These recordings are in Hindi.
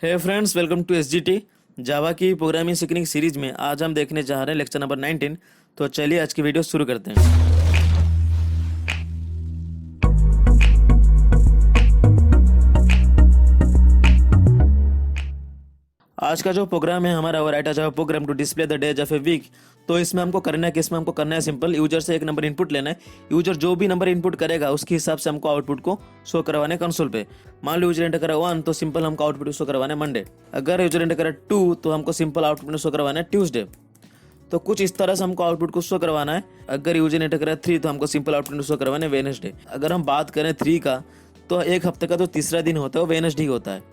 Hey friends, welcome to SGT Java की प्रोग्रामिंग सीखने की सीरीज में आज हम देखने जा रहे हैं लेक्चर नंबर 19। तो चलिए आज की वीडियो शुरू करते हैं। आज का जो प्रोग्राम है हमारा वो write Java program to display the days of a week. तो इसमें हमको करना है कि इसमें हमको करना है सिंपल, यूजर से एक नंबर इनपुट लेना है। यूजर जो भी नंबर इनपुट करेगा उसके हिसाब से हमको आउटपुट को शो करवाने कंसोल पे। मान लो यूजर एंटर करा 1 तो सिंपल हमको आउटपुट शो करवाना है मंडे। अगर यूजर एंटर करा 2 तो हमको सिंपल आउटपुट शो करवाना है ट्यूसडे। तो कुछ इस तरह से हमको आउटपुट को शो करवाना है। अगर यूजर एंटर करा 3 तो हमको सिंपल आउटपुट शो करवाना है वेडनेसडे। अगर हम बात करें 3 का तो एक हफ्ते का जो तीसरा दिन होता है वो वेडनेसडे ही होता है।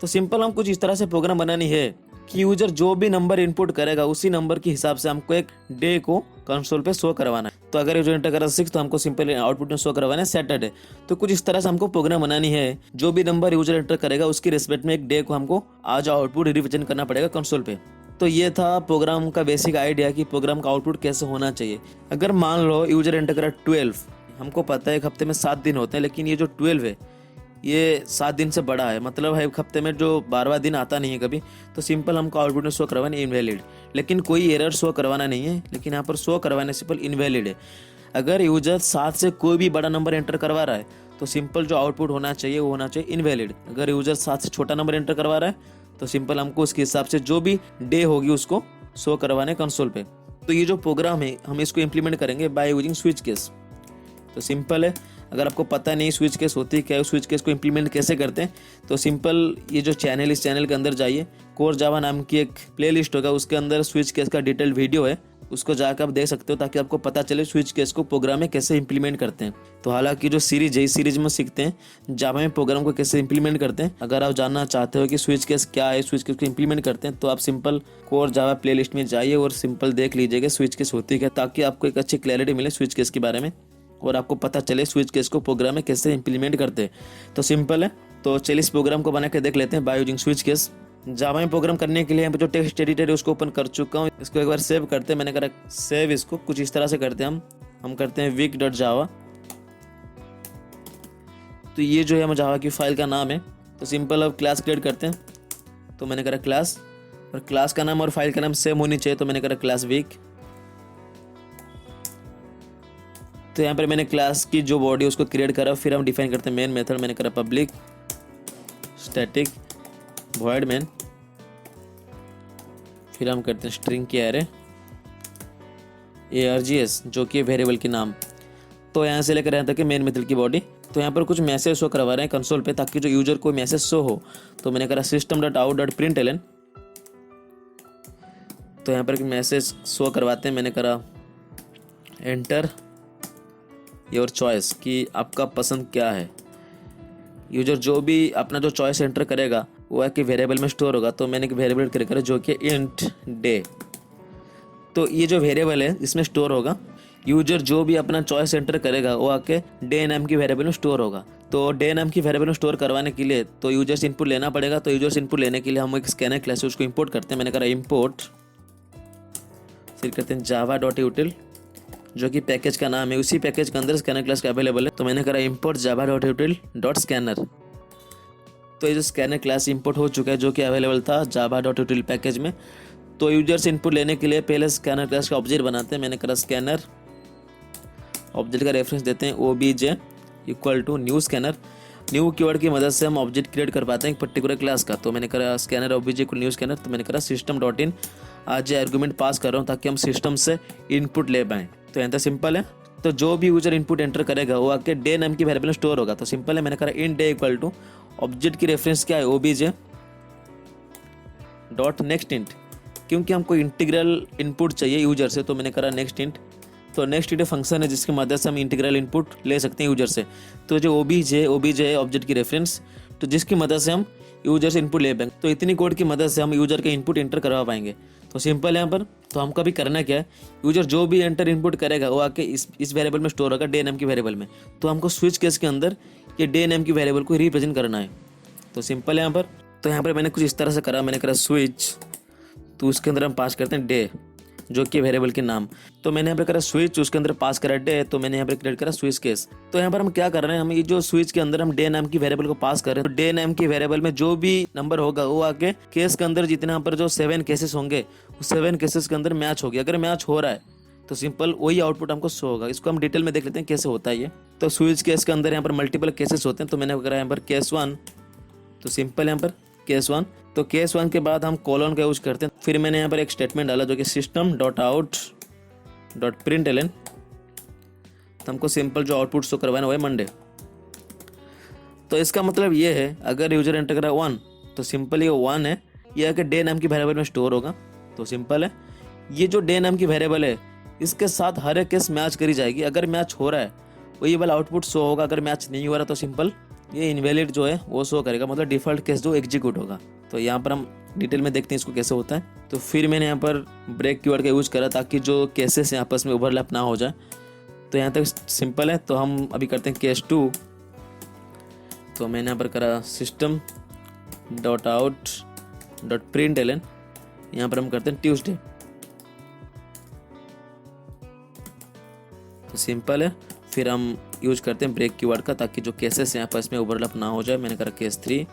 तो सिंपल हम कुछ इस तरह से प्रोग्राम बनानी है कि यूजर जो भी नंबर इनपुट करेगा उसी नंबर के हिसाब से हमको एक डे को कंसोल पे शो करवाना है। तो अगर यूजर एंटर करा 6 तो हमको सिंपल आउटपुट में शो करवाना है सैटरडे। तो कुछ इस तरह से हमको प्रोग्राम बनानी है। जो भी नंबर यूजर एंटर करेगा उसकी रिस्पेक्ट में एक डे को हमको आज आउटपुट रिप्रेजेंट करना पड़ेगा कंसोल पे। तो ये था प्रोग्राम का बेसिक आइडिया कि प्रोग्राम का आउटपुट कैसे होना चाहिए। अगर मान लो यूजर एंटर करा 12, हमको पता है एक हफ्ते में 7 दिन होते हैं, लेकिन ये जो 12 है ये 7 दिन से बड़ा है, मतलब है एक हफ्ते में जो 12वां दिन आता नहीं है कभी। तो सिंपल हमको आउटपुट में शो करवाना इनवैलिड, लेकिन कोई एरर शो करवाना नहीं है। लेकिन यहाँ पर शो करवाने सिंपल इनवैलिड है। अगर यूजर 7 से कोई भी बड़ा नंबर एंटर करवा रहा है तो सिंपल जो आउटपुट होना चाहिए वो होना चाहिए इनवैलिड। अगर यूजर 7 से छोटा नंबर एंटर करवा रहा है तो सिंपल हमको उसके हिसाब से जो भी डे होगी उसको शो करवाने कंसोल पे। तो ये जो प्रोग्राम है हम इसको इम्प्लीमेंट करेंगे बाय यूजिंग स्विच केस। तो सिंपल है, अगर आपको पता नहीं स्विच केस होती है क्या है, स्विच केस को इम्प्लीमेंट कैसे करते हैं, तो सिंपल ये जो चैनल इस चैनल के अंदर जाइए, कोर जावा नाम की एक प्लेलिस्ट होगा, उसके अंदर स्विच केस का डिटेल वीडियो है, उसको जाकर आप देख सकते हो ताकि आपको पता चले स्विच केस को प्रोग्राम में कैसे इंप्लीमेंट करते हैं। तो हालांकि जो सीरीज है इस सीरीज में सीखते हैं जावा में प्रोग्राम को कैसे इंप्लीमेंट करते हैं। अगर आप जानना चाहते हो कि स्विच केस क्या है, स्विच केस को इंप्लीमेंट करते हैं, तो आप सिंपल कोर जावा प्लेलिस्ट में जाइए और सिंपल देख लीजिएगा स्विच केस होती है क्या, ताकि आपको एक अच्छी क्लैरिटी मिले स्विच केस के बारे में और आपको पता चले स्विच केस को प्रोग्राम में कैसे इंप्लीमेंट करते हैं। तो सिंपल है, तो चलिए इस प्रोग्राम को बना के देख लेते हैं बाय यूजिंग स्विच केस। जावा में प्रोग्राम करने के लिए यहाँ पे जो टेक्स्ट एडिटर है उसको ओपन कर चुका हूँ। इसको एक बार सेव करते हैं। मैंने करा सेव, इसको कुछ इस तरह से करते हैं हम करते हैं week.java। तो ये जो है हम जावा की फाइल का नाम है। तो सिंपल अब क्लास क्रिएट करते हैं। तो मैंने करा क्लास, और क्लास का नाम और फाइल का नाम सेम होनी चाहिए, तो मैंने करा क्लास वीक। तो यहाँ पर मैंने क्लास की जो बॉडी उसको क्रिएट करा, फिर हम डिफाइन करते हैं मेन मेथड। मैंने करा पब्लिक स्टैटिक वॉइड मेन, फिर हम करते हैं स्ट्रिंग की एरे args जो कि वेरिएबल के नाम। तो यहाँ से लेकर यहाँ तक मेन मेथड की बॉडी। तो यहाँ पर कुछ मैसेज शो करवा रहे हैं कंसोल पे ताकि जो यूजर को मैसेज शो हो। तो मैंने करा system.out.println। तो यहाँ पर मैसेज शो करवाते हैं। मैंने करा एंटर योर चॉइस कि आपका पसंद क्या है। यूजर जो भी अपना जो चॉइस एंटर करेगा वो है कि वेरिएबल में स्टोर होगा। तो मैंने एक वेरिएबल क्रिएट करा जो कि इंट डे। तो ये जो वेरिएबल है इसमें स्टोर होगा। यूजर जो भी अपना चॉइस एंटर करेगा वो आके डे नाम की वेरिएबल में स्टोर होगा। तो डे नाम की वेरिएबल में स्टोर करवाने के लिए तो यूजर्स इनपुट लेना पड़ेगा। तो यूजर्स इनपुट लेने के लिए हम एक स्कैनर क्लास है उसको इम्पोर्ट करते हैं। मैंने करा इम्पोर्ट, फिर करते हैं java.util जो कि पैकेज का नाम है। उसी पैकेज के अंदर स्कैनर क्लास का अवेलेबल है। तो मैंने करा import java.util.scanner। तो ये जो स्कैनर क्लास इंपोर्ट हो चुका है जो कि अवेलेबल था java.util पैकेज में। तो यूजर से इनपुट लेने के लिए पहले स्कैनर क्लास का ऑब्जेक्ट बनाते हैं। मैंने करा स्कैनर, ऑब्जेक्ट का रेफरेंस देते हैं obj equal to new Scanner. New keyword की मदद से हम ऑब्जेक्ट क्रिएट कर पाते हैं एक पर्टिकुलर क्लास का। तो मैंने करा scanner obj equal new scanner. तो मैंने करा system.in, आज आर्गुमेंट पास कर रहा हूँ ताकि हम सिस्टम से इनपुट ले पाएँ। तो यहाँ तक सिंपल है। तो जो भी यूजर इनपुट एंटर करेगा वो आके डे नाम की वेरिएबल में स्टोर होगा। तो सिंपल है, मैंने करा in day equal to object की रेफरेंस क्या है obj डॉट नेक्स्ट इंट, क्योंकि हमको इंटीग्रल इनपुट चाहिए यूजर से। तो मैंने करा नेक्स्ट इंट। तो नेक्स्ट इंट फंक्शन है जिसकी मदद से हम इंटीग्रल इनपुट ले सकते हैं यूजर से। तो जो obj है ऑब्जेक्ट की रेफरेंस, तो जिसकी मदद से हम यूजर से इनपुट ले पाएंगे। तो इतनी कोड की मदद से हम यूजर के इनपुट एंटर करवा पाएंगे। तो सिंपल है यहाँ पर। तो हमको अभी करना क्या है, यूजर जो भी एंटर इनपुट करेगा वो आके इस वेरिएबल में स्टोर होगा डे नेम की वेरिएबल में। तो हमको स्विच केस के अंदर ये डे नेम की वेरिएबल को रिप्रेजेंट करना है। तो सिंपल है यहाँ पर। तो यहाँ पर मैंने कुछ इस तरह से करा। मैंने करा स्विच, तो उसके अंदर हम पास करते हैं डे। जो कि वेरिएबल के नाम। तो मैंने यहाँ पर करा स्विच, उसके अंदर पास करा डे, तो मैंने यहाँ पर क्रिएट करा स्विच केस। तो यहाँ पर हम क्या कर रहे हैं, हम ये जो स्विच के अंदर हम डे नाम की वेरिएबल को पास कर रहे हैं, तो डे नाम की वेरिएबल में जो भी नंबर होगा वो आके केस के अंदर जितने यहाँ पर जो 7 केसेस होंगे उस 7 केसेस के अंदर मैच होगी। अगर मैच हो रहा है तो सिंपल वही आउटपुट हमको शो होगा। इसको हम डिटेल में देख लेते हैं कैसे होता है ये। तो स्विच केस के अंदर यहाँ पर मल्टीपल केसेस होते हैं, तो मैंने करा यहाँ पर केस 1, तो सिंपल यहाँ पर केस 1। तो केस 1 के बाद हम कॉलन का यूज करते हैं। फिर मैंने यहाँ पर एक स्टेटमेंट डाला जो कि system dot out dot println, तो हमको सिंपल जो आउटपुट शो करवाना वो है मंडे। तो इसका मतलब ये है अगर यूजर एंटर करा 1 तो सिंपल ये 1 है, ये आके डे नाम की वेरिएबल में स्टोर होगा। तो सिंपल है, ये जो डे नाम की वेरिएबल है इसके साथ हर एक केस मैच करी जाएगी। अगर मैच हो रहा है वही वाला आउटपुट शो होगा, अगर मैच नहीं हो रहा तो सिंपल ये इनवैलिड जो है वो शो करेगा, मतलब डिफॉल्ट केस जो एग्जीक्यूट होगा। तो यहाँ पर हम डिटेल में देखते हैं इसको कैसे होता है। तो फिर मैंने यहाँ पर ब्रेक कीवर्ड का यूज करा ताकि जो केसेस हैं आपस में ओवरलैप ना हो जाए। तो यहाँ तक सिंपल है। तो हम अभी करते हैं केस 2। तो मैंने यहाँ पर करा system dot out dot println, यहाँ पर हम करते हैं ट्यूसडे। तो सिंपल है। फिर हम यूज करते हैं ब्रेक कीवर्ड का ताकि जो केसेस हैं आपस में ओवरलैप ना हो जाए। मैंने करा केस 3।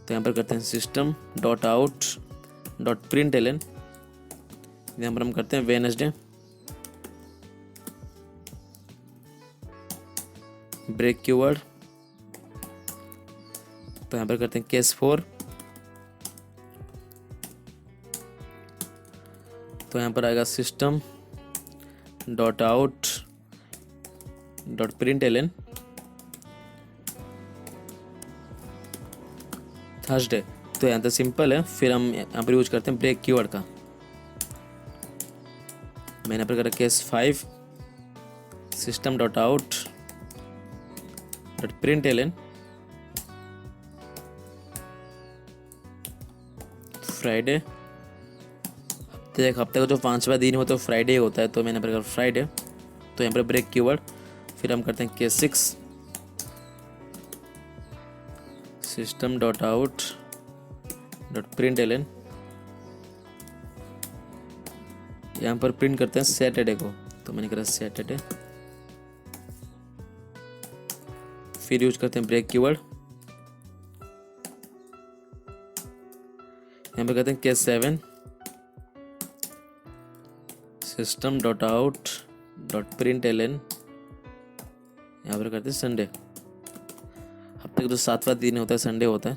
तो यहाँ पर करते हैं system dot out dot println, यहाँ पर हम करते हैं वेडनेसडे। ब्रेक कीवर्ड, तो यहाँ पर करते हैं केस 4। तो यहाँ पर आएगा system dot out dot println Thursday. तो यहाँ तक सिंपल है। फिर हम यहाँ पर यूज करते हैं ब्रेक कीवर्ड का। मैंने यहाँ पर करा case 5, system dot out dot println Friday. हफ्ते का जो 5वां दिन होता है फ्राइडे होता है, तो मैंने यहाँ पर फ्राइडे। तो यहाँ पर ब्रेक कीवर्ड, फिर हम करते हैं case 6, system dot out dot println, यहाँ पर प्रिंट करते हैं सैटरडे को। तो मैंने करा सैटरडे। फिर यूज करते हैं ब्रेक कीवर्ड, यहाँ पर करते हैं case 7, system dot out dot println, यहाँ पर करते हैं संडे। हफ्ते का जो 7वां दिन होता है संडे होता है,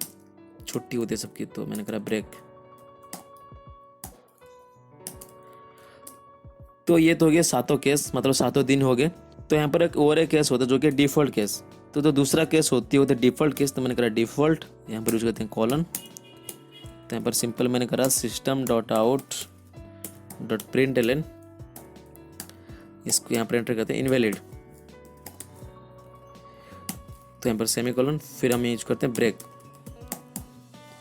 छुट्टी होती है सबकी। तो मैंने करा ब्रेक। तो ये तो हो गया 7 केस, मतलब 7 दिन हो गए। तो यहाँ पर एक और एक केस होता है जो कि डिफॉल्ट केस। तो दूसरा केस होती है डिफॉल्ट केस। तो मैंने करा डिफॉल्ट, यहाँ पर यूज करते हैं कॉलन। तो यहाँ पर सिंपल मैंने करा system dot out dot println, इसको यहाँ पर एंटर करते हैं इनवैलिड। तो यहाँ पर सेमीकोलन, फिर हम यूज करते हैं ब्रेक।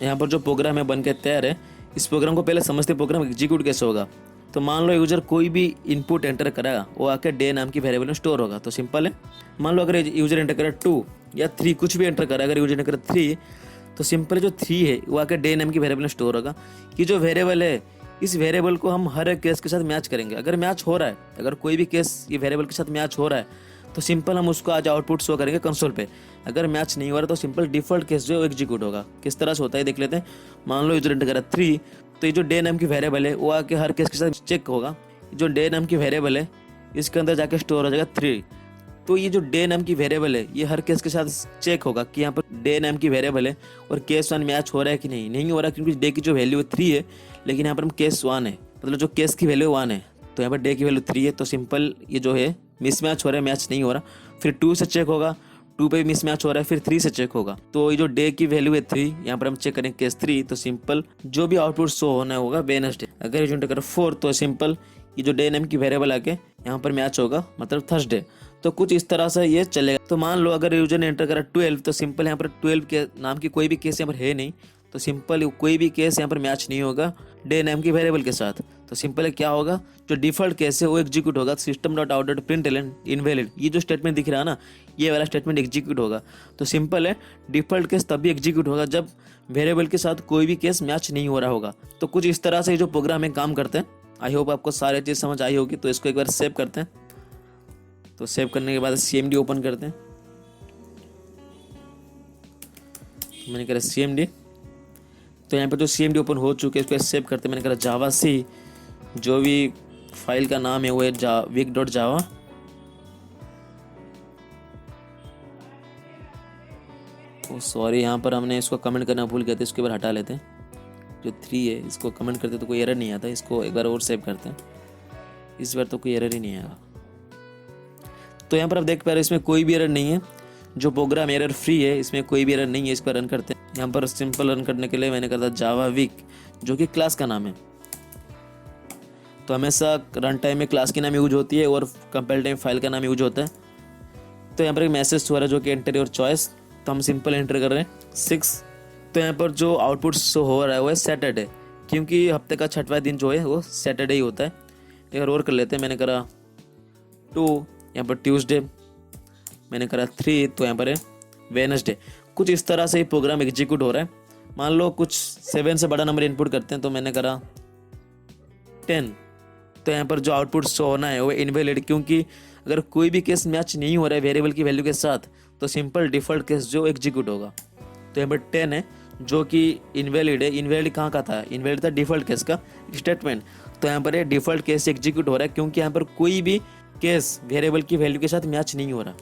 यहाँ पर जो प्रोग्राम है बन के तैयार है। इस प्रोग्राम को पहले समझते प्रोग्राम एग्जीक्यूट कैसे होगा। तो मान लो यूजर कोई भी इनपुट एंटर करेगा, वो आके डे नाम की वेरिएबल में स्टोर होगा। तो सिंपल है, मान लो अगर यूजर एंटर करे 2 या 3, कुछ भी एंटर करे, अगर यूजर एंटर करे 3, तो सिंपल जो 3 है वो आके डे नाम की वेरिएबल में स्टोर होगा। कि जो वेरिएबल है इस वेरिएबल को हम हर एक केस के साथ मैच करेंगे। अगर मैच हो रहा है, अगर कोई भी केस ये वेरिएबल के साथ मैच हो रहा है तो सिंपल हम उसको आज आउटपुट शो करेंगे कंसोल पे। अगर मैच नहीं हो रहा तो सिंपल डिफॉल्ट केस जो एग्जीक्यूट होगा। किस तरह से होता है देख लेते हैं। मान लो यूजर एंटर करा 3, तो ये जो डे नाम की वेरिएबल है वो आके हर केस के साथ चेक होगा। जो डे नाम की वेरिएबल है इसके अंदर जाके स्टोर हो जाएगा 3। तो ये जो डे नाम की वेरिएबल है ये हर केस के साथ चेक होगा कि यहाँ पर डे नाम की वेरिएबल है और केस 1 मैच हो रहा है कि नहीं हो रहा, क्योंकि डे की जो वैल्यू है 3 है, लेकिन यहाँ पर हम केस 1 है, मतलब जो केस की वैल्यू 1 है। तो यहाँ पर डे की वैल्यू 3 है। तो सिंपल ये जो है मिस मैच हो रहा है, मैच नहीं हो रहा। फिर 2 से चेक होगा, 2 पे मिस मैच हो रहा है, फिर 3 से चेक होगा। तो ये जो डे की वैल्यू है 3, यहाँ पर हम चेक करेंगे केस 3। तो सिंपल जो भी आउटपुट शो होना होगा वेडनेसडे। अगर यूजर एंटर 4 तो सिंपल ये जो डे नेम की वेरिएबल आके यहाँ पर मैच होगा, मतलब थर्सडे। तो कुछ इस तरह से ये चलेगा। तो मान लो अगर यूजर ने एंटर करा 12, तो सिंपल यहाँ पर 12 के नाम की कोई भी केस यहाँ पर है नहीं, तो सिंपल कोई भी केस यहाँ पर मैच नहीं होगा डे नाम की वेरिएबल के साथ। तो सिंपल है क्या होगा, जो डिफॉल्ट केस है वो एग्जीक्यूट होगा system dot out dot println invalid, ये जो स्टेटमेंट दिख रहा है ना, ये वाला स्टेटमेंट एग्जीक्यूट होगा। तो सिंपल है डिफॉल्ट केस तभी एग्जीक्यूट होगा जब वेरिएबल के साथ कोई भी केस मैच नहीं हो रहा होगा। तो कुछ इस तरह से जो प्रोग्राम है काम करते हैं। आई होप आपको सारी चीज़ समझ आई होगी। तो इसको एक बार सेव करते हैं। तो सेव करने के बाद CMD ओपन करते हैं। मैंने करा CMD, तो यहाँ पर जो CMD ओपन हो चुके हैं इसको सेव करते हैं। मैंने करा जावा सी, जो भी फाइल का नाम है वो है vic.java। ओ सॉरी, यहाँ पर हमने इसको कमेंट करना भूल गए थे, इसको एक बार हटा लेते हैं। जो 3 है इसको कमेंट करते तो कोई एरर नहीं आता, इसको एक बार और सेव करते हैं। इस बार तो कोई एरर ही नहीं आएगा। तो यहाँ पर आप देख पा रहे हैं इसमें कोई भी एरर नहीं है, जो प्रोग्राम एरर फ्री है, इसमें कोई भी एरर नहीं है। इस पर रन करते हैं। यहाँ पर सिंपल रन करने के लिए मैंने कहा था जावा विक, जो कि क्लास का नाम है। तो हमेशा रन टाइम में क्लास की नाम यूज होती है और कंपाइल टाइम फाइल का नाम यूज होता है। तो यहाँ पर एक मैसेज हो रहा है जो कि एंटर योर चॉइस, तो हम सिंपल एंटर कर रहे हैं 6। तो यहाँ पर जो आउटपुट शो हो रहा है वो है सैटरडे, क्योंकि हफ्ते का 6वां दिन जो है वो सैटरडे ही होता है। एक और कर लेते हैं। मैंने करा 2, यहाँ पर ट्यूसडे, मैंने करा 3, तो यहाँ पर है वेडनेसडे। कुछ इस तरह से ही प्रोग्राम एग्जीक्यूट हो रहा है। मान लो कुछ 7 से बड़ा नंबर इनपुट करते हैं, तो मैंने करा 10, तो यहाँ पर जो आउटपुट शो होना है वो इनवैलिड, क्योंकि अगर कोई भी केस मैच नहीं हो रहा है वेरिएबल की वैल्यू के साथ, तो सिंपल डिफॉल्ट केस जो एग्जीक्यूट होगा। तो यहाँ पर 10 है जो कि इनवैलिड है। इनवैलिड कहाँ का था, इनवैलिड था डिफॉल्ट केस का स्टेटमेंट। तो यहाँ पर डिफॉल्ट केस एग्जीक्यूट हो रहा है, क्योंकि यहाँ पर कोई भी केस वेरिएबल की वैल्यू के साथ मैच नहीं हो रहा।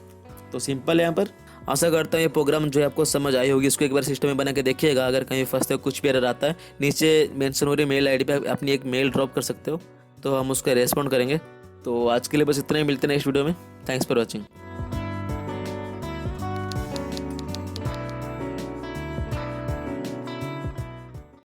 तो सिंपल है यहाँ पर। आशा करता हूँ ये प्रोग्राम जो है आपको समझ आई होगी। इसको एक बार सिस्टम में बना के देखिएगा। अगर कहीं फंसते हो, कुछ भी एरर आता है, नीचे मेंशन हो रही मेल आईडी पे अपनी एक मेल ड्रॉप कर सकते हो, तो हम उसका रेस्पॉन्ड करेंगे। तो आज के लिए बस इतना ही, मिलते हैं नेक्स्ट वीडियो में। Thanks for watching.